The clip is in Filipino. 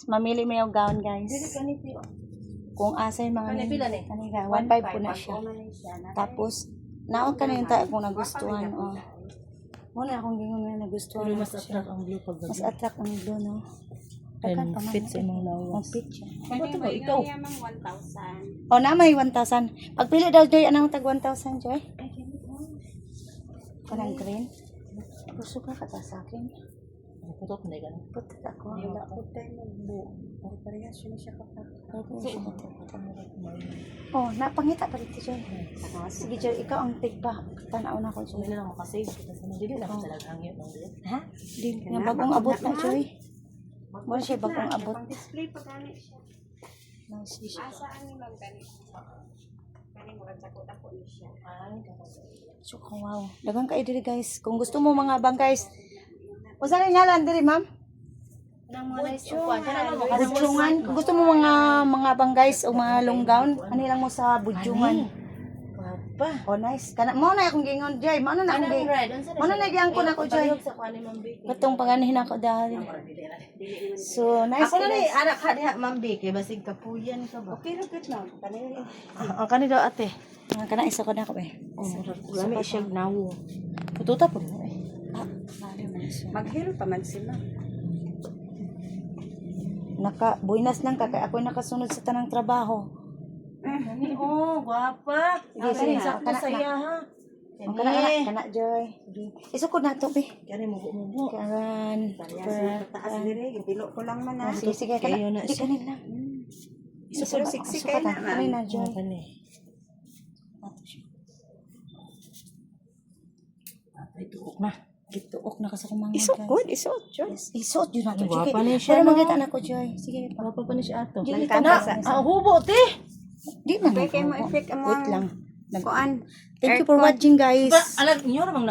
Mamili mo yung gown, guys. Kung asa yung mga kanina, 1.5 po na siya. Tapos, naon ka na yung kung nagustuhan. Oh. Muna akong gingon na nagustuhan. Mas attract ang blue pag Mas attract ang blue, no? and fit sa imong lawas. Fit siya. Ito ba ikaw? O, na may 1,000. Pagpili daw, Joy, anong tag 1,000, Joy? Kanang green. Gusto ka kata sa akin. Putok na ganun. Putot ako. Yung Wala ako. ko tayo magbuo. Parehas yun siya kapag. Oh, napangita pa dito, Joy. Sige, Joy, ikaw ang tigba. Tanaw na ko, Joy. Hindi na lang makasave. Kasi hindi na ako talagang hangyo ng blue. Ha? Di, nga bagong abot na, Joy. Mo siya bagong abot. Display pa gani siya. Nice siya. Asaan ni Ma'am gani? Kani mo ra dako ni siya. So, wow. Dagang kayo diri, guys. Kung gusto mo mga bang, guys. Kung saan yung ngalan diri, ma'am? Nang mga Budjungan. Kung gusto mo mga bang, guys, o mga long gown, ano lang mo sa budjungan. Pa. Oh, nice. Kana mo na akong gingon, Joy. Mo na akong gingon. Mo na nagyang ko na ko, Joy. Sa kuan ni Ma'am Vicky. Katong panganahin ako dahil. So, nice. Ako na ni anak ka diha Ma'am Vicky basig kapuyan ka ba? Okay ra gud na. Kanili. Ang kani daw ate. Ang kana isa ko na ko eh. Lami siya nawo. Pututa po mo eh. Bali man siya. Mag-heal pa man sila. Buinas lang ka kay ako nakasunod sa tanang trabaho. Ani oh, gwapa. Sige, Sakto kana- sa iya ha. Ang kana Joy. Isukod na to be. Kani mo mo. Karan. Taas dire, gipilo ko lang man ha. Sige, Kayo kana. na Di siya. kanin lang. Isukod siksi kay na, ma'am. Kanin na Joy. Kani. Ay tuok na. Gituok na kasi kumangon. Isukod, isukod. Joy. Isuot yun nato. Gwapa niya siya, Pero no? magkita na ko Joy. Sige pa. Gwapa pa ni siya ato. Dili Kana ka sa- Hubo te. Di man. Okay, kay mo effect ang Wait lang. kuan. Thank you for watching, guys. Alam niyo ramang